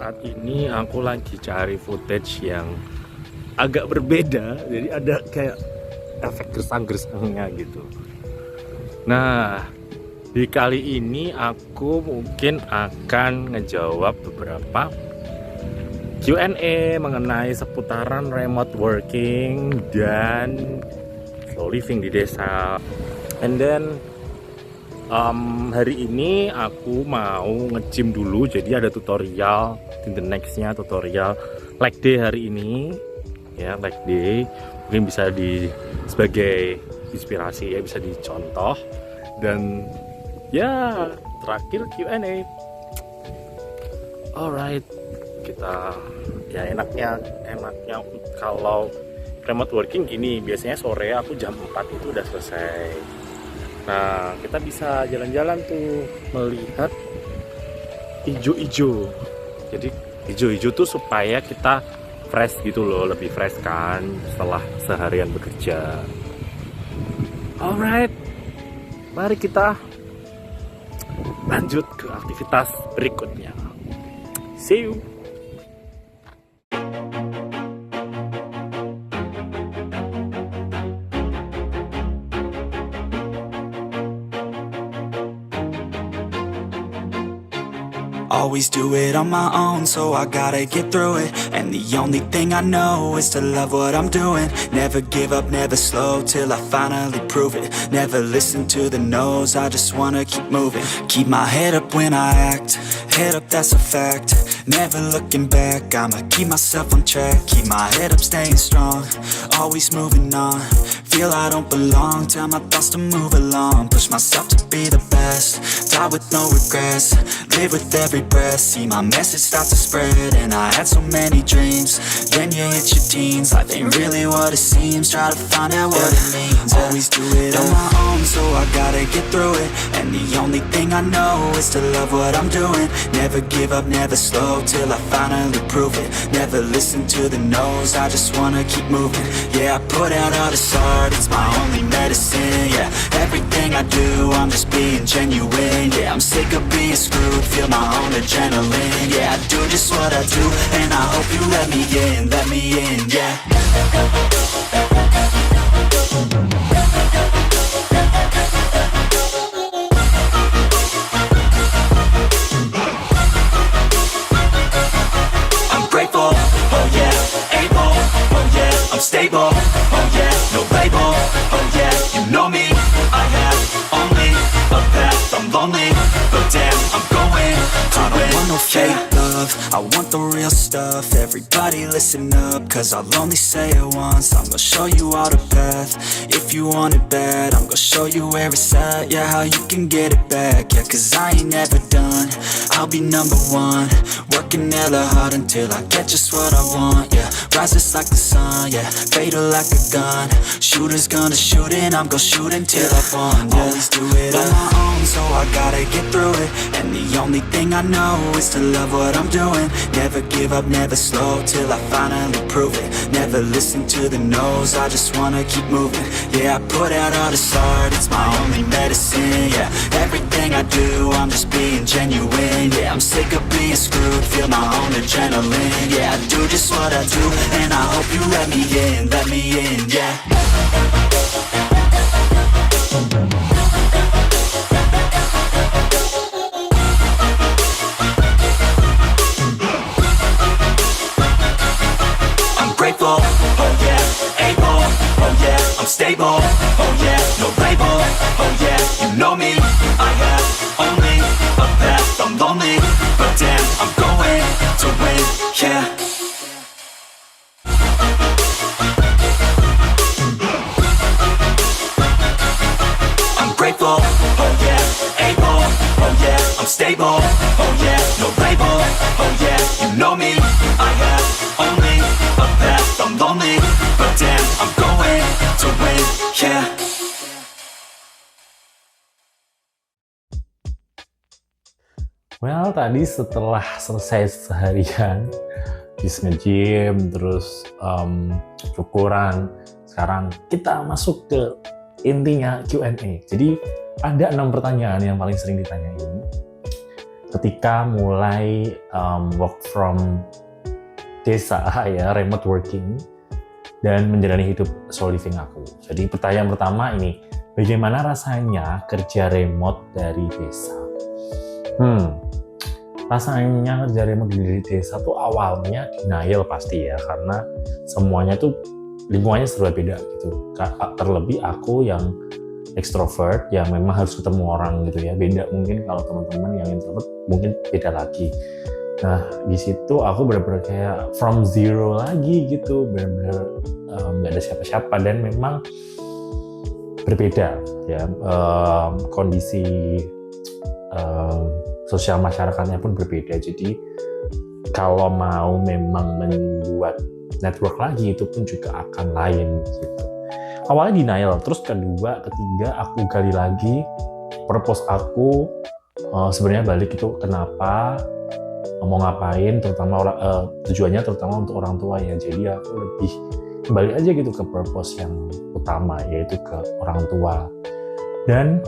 saat ini aku lagi cari footage yang agak berbeda, jadi ada kayak efek gersang-gersangnya gitu. Nah, di kali ini aku mungkin akan ngejawab beberapa Q&A mengenai seputaran remote working dan slow living di desa. And then hari ini aku mau nge-gym dulu, jadi ada tutorial in the nextnya, tutorial leg day hari ini ya, leg day mungkin bisa sebagai inspirasi ya, bisa dicontoh. Dan ya terakhir Q&A. Alright, kita ya enaknya kalau remote working gini, biasanya sore aku jam 4 itu udah selesai. Nah, kita bisa jalan-jalan tuh melihat ijo-ijo. Jadi ijo-ijo tuh supaya kita fresh gitu loh, lebih fresh kan setelah seharian bekerja. Alright, mari kita lanjut ke aktivitas berikutnya. See you. Always do it on my own, so I gotta get through it. And the only thing I know is to love what I'm doing. Never give up, never slow, till I finally prove it. Never listen to the no's, I just wanna keep moving. Keep my head up when I act, head up, that's a fact. Never looking back, I'ma keep myself on track. Keep my head up, staying strong, always moving on. Feel I don't belong, tell my thoughts to move along. Push myself to be the best, die with no regrets. Live with every breath, see my message start to spread. And I had so many dreams, then you hit your teens. Life ain't really what it seems, try to find out what it means. Always do it on my own, so I gotta get through it. And the only thing I know is to love what I'm doing. Never give up, never slow, till I finally prove it. Never listen to the no's, I just wanna keep moving. Yeah, I put out all this art, it's my only medicine. Yeah, everything I do, I'm just being genuine. Yeah, I'm sick of being screwed, feel my own adrenaline. Yeah, I do just what I do, and I hope you let me in, yeah. I'm grateful, oh yeah, able, oh yeah, I'm stable, oh yeah, no label, oh yeah, you know me, I have only a path, I'm lonely, but damn, I'm going to win. I don't want no fake love, I want the real stuff. Everybody listen up, cause I'll only say it once. I'm gonna show you all the path, if you want it bad. I'm gonna show you where it's at, yeah, how you can get it back. Yeah, cause I ain't never done, I'll be number one. Working hella hard until I get just what I want, yeah. Rises like the sun, yeah, fatal like a gun. Shooter's gonna shoot and I'm gonna shoot until I won, yeah. Always do it on my own, so I gotta get through it. And the only thing I know is to love what I'm doing. Never give up, never slow, till I finally prove it. Never listen to the no's, I just wanna keep moving. Yeah, I put out all this art, it's my only medicine. Yeah, everything I do, I'm just being genuine. Yeah, I'm sick of being screwed, feel my own adrenaline. Yeah, I do just what I do, and I hope you let me in, yeah. Grateful, oh yeah, able, oh yeah, I'm stable, oh yeah, no label, oh yeah, you know me, I have only a path, I'm lonely, but damn, I'm going to win, yeah. I'm grateful, oh yeah, able, oh yeah, I'm stable, oh yeah, no label, oh yeah, you know me, I have only a path, I'm lonely, but damn, I'm going to win, yeah. Well, tadi setelah selesai seharian habis nge-gym, terus syukuran, sekarang kita masuk ke intinya Q&A. Jadi ada 6 pertanyaan yang paling sering ditanyain. ketika mulai work from desa ya, remote working, dan menjalani hidup solo living aku. Jadi pertanyaan pertama ini, bagaimana rasanya kerja remote dari desa? Rasanya kerja remote dari desa tuh awalnya denial pasti ya, karena semuanya tuh lingkungannya serba beda gitu. Terlebih aku yang ekstrovert, yang memang harus ketemu orang gitu ya. Beda mungkin kalau teman-teman yang introvert mungkin beda lagi. Nah di situ aku benar-benar kayak from zero lagi gitu, benar-benar nggak ada siapa-siapa, dan memang berbeda ya, kondisi sosial masyarakatnya pun berbeda. Jadi kalau mau memang membuat network lagi itu pun juga akan lain gitu. Awalnya denial, terus kedua, ketiga aku gali lagi purpose aku, sebenarnya balik itu kenapa, mau ngapain, terutama tujuannya terutama untuk orang tua ya. Jadi aku lebih kembali aja gitu ke purpose yang utama, yaitu ke orang tua, dan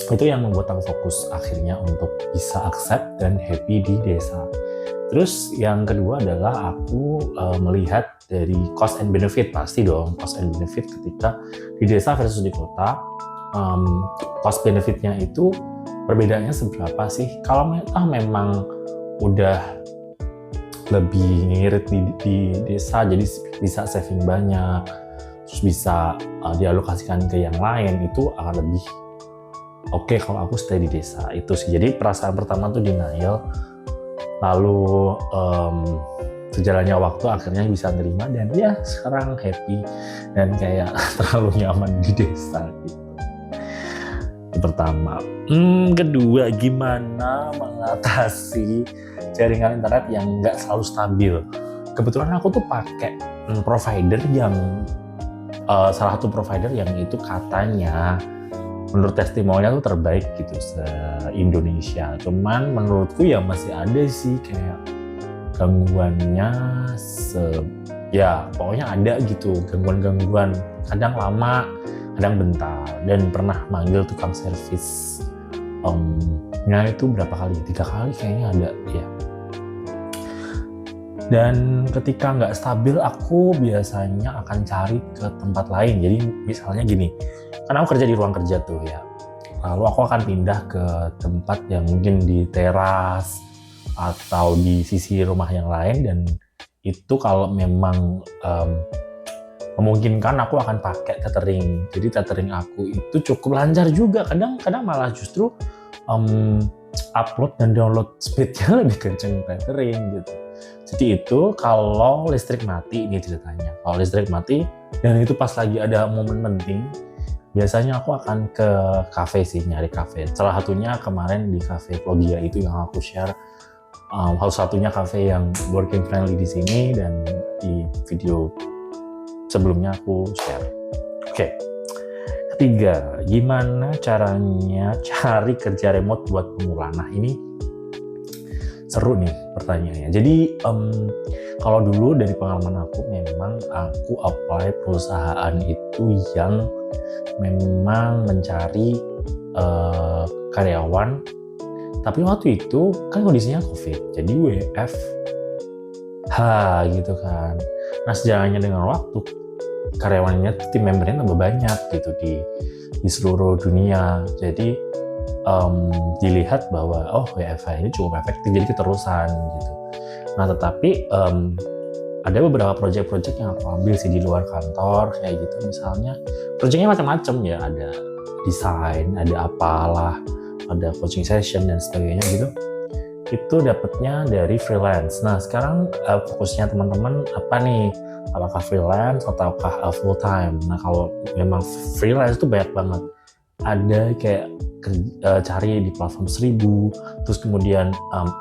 itu yang membuat aku fokus akhirnya untuk bisa accept dan happy di desa. Terus yang kedua adalah aku melihat dari cost and benefit, pasti dong cost and benefit ketika di desa versus di kota. Cost benefitnya itu perbedaannya seberapa sih? Kalau memang udah lebih ngirit di desa, jadi bisa saving banyak, terus bisa dialokasikan ke yang lain, itu akan lebih oke kalau aku stay di desa. Itu sih, jadi perasaan pertama tuh denial, lalu sejalannya waktu akhirnya bisa nerima, dan ya sekarang happy dan kayak terlalu nyaman di desa gitu. Itu pertama. Kedua, gimana mengatasi jaringan internet yang nggak selalu stabil? Kebetulan aku tuh pakai provider yang salah satu provider yang itu katanya menurut testimonial tuh terbaik gitu se-Indonesia. Cuman menurutku ya masih ada sih kayak gangguannya, ya pokoknya ada gitu, gangguan-gangguan, kadang lama, kadang bentar, dan pernah manggil tukang servis itu berapa kali? 3 kali kayaknya ada ya. Dan ketika nggak stabil, aku biasanya akan cari ke tempat lain. Jadi misalnya gini, karena aku kerja di ruang kerja tuh ya, lalu aku akan pindah ke tempat yang mungkin di teras atau di sisi rumah yang lain, dan itu kalau memang memungkinkan aku akan pakai tethering. Jadi tethering aku itu cukup lancar juga, kadang malah justru upload dan download speednya lebih kenceng tethering gitu. Jadi itu kalau listrik mati, ini ceritanya, kalau listrik mati dan itu pas lagi ada momen penting, biasanya aku akan ke cafe sih, nyari cafe. Salah satunya kemarin di cafe Vlogia itu yang aku share, salah satunya cafe yang working friendly di sini, dan di video sebelumnya aku share. Oke. Ketiga, gimana caranya cari kerja remote buat pemula? Nah ini seru nih pertanyaannya. Jadi kalau dulu dari pengalaman aku, memang aku apply perusahaan itu yang memang mencari karyawan, tapi waktu itu kan kondisinya COVID, jadi WFH gitu kan. Nah sejalannya dengan waktu, karyawannya, tim membernya tambah banyak gitu di seluruh dunia. Jadi dilihat bahwa WFH ini cukup efektif, jadi keterusan gitu. Nah tetapi ada beberapa proyek-proyek yang aku ambil sih di luar kantor kayak gitu. Misalnya proyeknya macam-macam ya, ada desain, ada apalah, ada coaching session dan sebagainya gitu. Itu dapatnya dari freelance. Nah sekarang fokusnya teman-teman apa nih? Apakah freelance ataukah full time? Nah kalau memang freelance itu banyak banget. Ada kayak cari di platform 1000, terus kemudian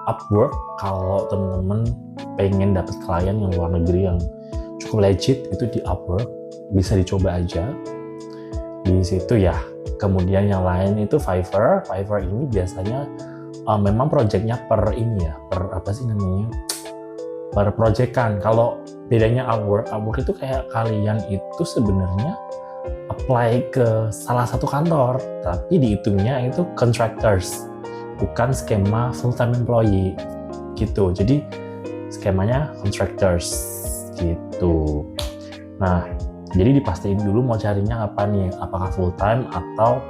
Upwork kalau teman-teman pengen dapat klien yang luar negeri yang cukup legit, itu di Upwork bisa dicoba aja di situ ya. Kemudian yang lain itu Fiverr ini biasanya memang projectnya per ini ya, per apa sih namanya, per proyekan. Kalau bedanya Upwork itu kayak kalian itu sebenarnya apply ke salah satu kantor, tapi dihitungnya itu contractors. bukan skema full time employee gitu. Jadi skemanya contractors gitu. Nah, jadi dipastiin dulu mau carinya apa nih, apakah full time atau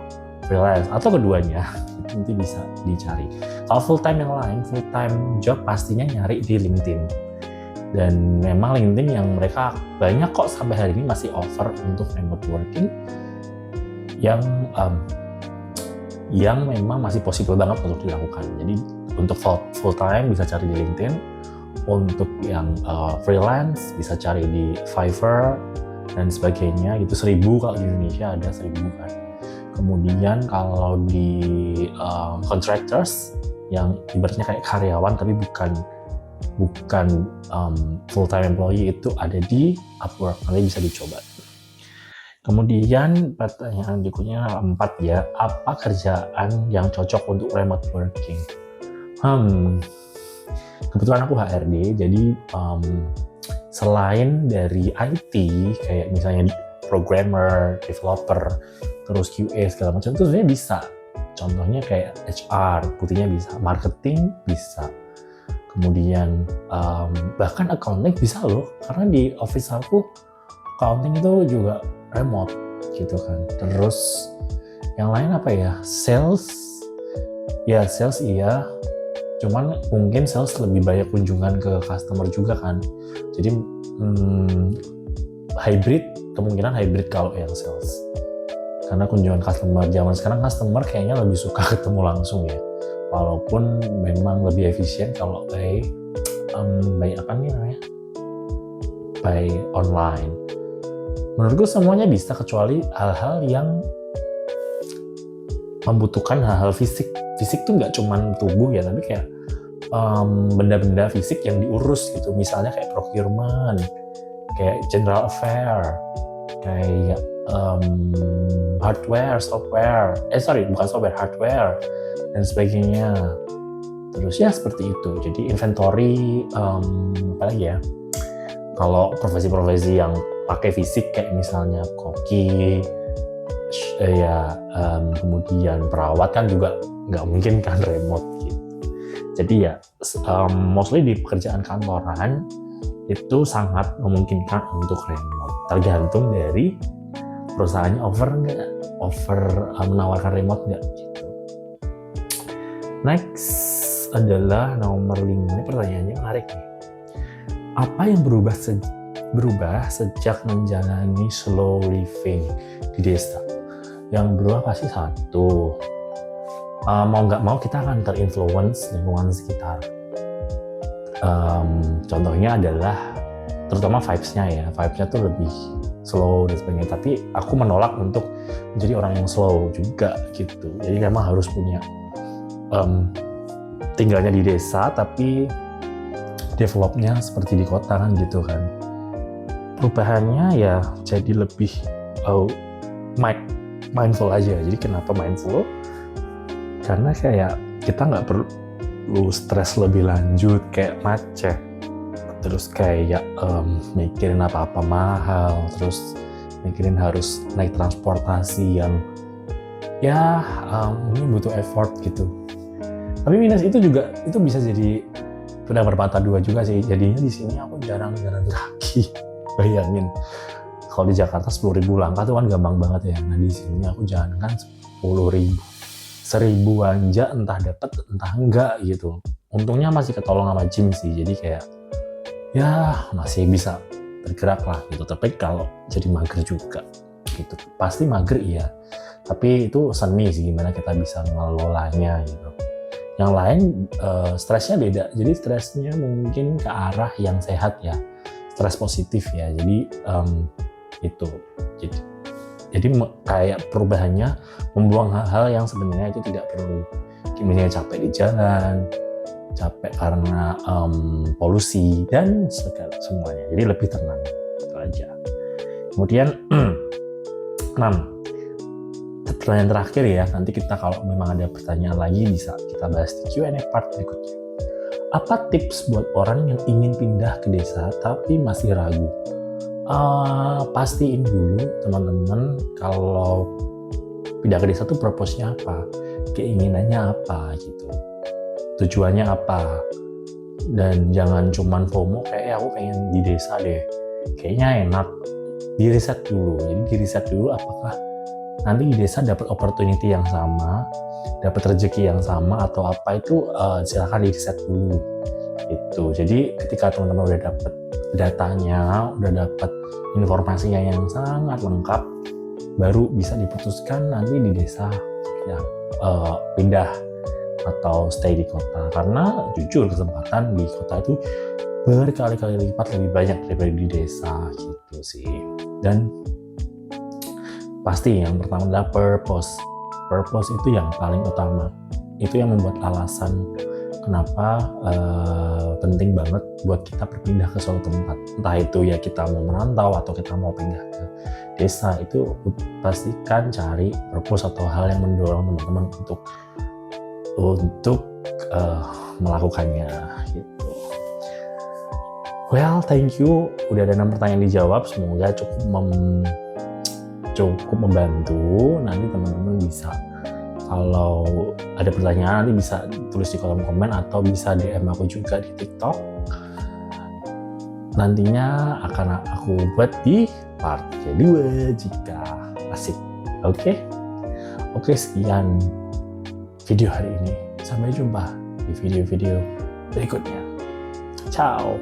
freelance atau keduanya. Nanti bisa dicari. Kalau full time yang lain, full time job pastinya nyari di LinkedIn. Dan memang LinkedIn yang mereka banyak kok sampai hari ini masih offer untuk remote working yang memang masih possible banget untuk dilakukan. Jadi untuk full time bisa cari di LinkedIn, untuk yang freelance bisa cari di Fiverr dan sebagainya. Itu 1.000 kalau di Indonesia ada 1.000 kan. Kemudian kalau di contractors yang ibaratnya kayak karyawan tapi bukan full time employee, itu ada di Upwork, nanti bisa dicoba. Kemudian pertanyaan berikutnya 4 ya, apa kerjaan yang cocok untuk remote working? Kebetulan aku HRD, jadi selain dari IT kayak misalnya programmer, developer, terus QA segala macam itu sebenarnya bisa. Contohnya kayak HR, buktinya bisa, marketing bisa. Kemudian bahkan accounting bisa loh, karena di office aku accounting itu juga remote gitu kan. Terus yang lain apa ya? Sales iya. Cuman mungkin sales lebih banyak kunjungan ke customer juga kan. Jadi kemungkinan hybrid kalau yang sales. Karena kunjungan customer zaman sekarang, customer kayaknya lebih suka ketemu langsung ya. Walaupun memang lebih efisien kalau by online. Menurutku semuanya bisa kecuali hal-hal yang membutuhkan hal-hal fisik. Fisik tuh nggak cuma tubuh ya, tapi kayak benda-benda fisik yang diurus gitu. Misalnya kayak procurement, kayak general affair, kayak hardware, hardware dan sebagainya. Terus ya seperti itu. Jadi inventory, apa lagi ya? Kalau profesi-profesi yang pakai fisik kayak misalnya koki, kemudian perawat kan juga nggak mungkin kan remote gitu. Jadi ya mostly di pekerjaan kantoran itu sangat memungkinkan untuk remote. Tergantung dari perusahaannya menawarkan remote nggak gitu. Next adalah nomor 5. Ini pertanyaannya menarik nih. Apa yang berubah sejak menjalani slow living di desa? Yang berubah pasti satu, mau nggak mau kita akan terinfluence lingkungan sekitar. Contohnya adalah terutama vibes-nya tuh lebih slow dan sebagainya. Tapi aku menolak untuk menjadi orang yang slow juga gitu. Jadi memang harus punya tinggalnya di desa tapi developnya seperti di kota kan gitu kan. Perubahannya ya jadi lebih mindful aja. Jadi kenapa mindful? Karena kayak kita nggak perlu stres lebih lanjut kayak macet, terus kayak mikirin apa-apa mahal, terus mikirin harus naik transportasi yang ini butuh effort gitu. Tapi minus itu juga itu bisa jadi pedang bermata dua juga sih. Jadinya di sini aku jarang jalan kaki. Bayangin kalau di Jakarta 10.000 langkah tuh kan gampang banget ya. Nah di sini aku jalan kan 10.000, 1.000 aja entah dapat entah enggak gitu. Untungnya masih ketolong sama gym sih. Jadi kayak ya masih bisa bergerak lah gitu. Tapi kalau jadi mager juga gitu. Pasti mager iya. Tapi itu seni sih gimana kita bisa ngelolanya gitu. Yang lain stresnya beda. Jadi stresnya mungkin ke arah yang sehat ya. Stres positif ya. Jadi itu. Jadi kayak perubahannya membuang hal-hal yang sebenarnya itu tidak perlu. Misalnya capek di jalan, capek karena polusi dan segala semuanya. Jadi lebih tenang. Itu aja. Kemudian 6. Pertanyaan terakhir ya, nanti kita kalau memang ada pertanyaan lagi bisa kita bahas di Q&A part berikutnya. Apa tips buat orang yang ingin pindah ke desa tapi masih ragu? Pastiin dulu teman-teman kalau pindah ke desa tuh purpose-nya apa? keinginannya apa gitu, tujuannya apa. Dan jangan cuman FOMO kayak aku pengen di desa deh, kayaknya enak. Diriset dulu, jadi diriset dulu apakah nanti di desa dapat opportunity yang sama, dapat rezeki yang sama atau apa, itu silakan diriset dulu itu. Jadi ketika teman-teman udah dapat datanya, udah dapat informasinya yang sangat lengkap, baru bisa diputuskan nanti di desa ya pindah atau stay di kota. Karena jujur kesempatan di kota itu berkali-kali lipat lebih banyak daripada di desa gitu sih. Dan pasti yang pertama adalah purpose itu yang paling utama, itu yang membuat alasan kenapa penting banget buat kita berpindah ke suatu tempat. Entah itu ya kita mau merantau atau kita mau pindah ke desa, itu pastikan cari purpose atau hal yang mendorong teman-teman untuk melakukannya gitu. Well, thank you. Udah ada 6 pertanyaan dijawab. Semoga cukup membantu. Nanti teman-teman bisa, kalau ada pertanyaan nanti bisa tulis di kolom komen atau bisa DM aku juga di TikTok. Nantinya akan aku buat di part kedua jika asik. Oke, sekian video hari ini. Sampai jumpa di video-video berikutnya. Ciao.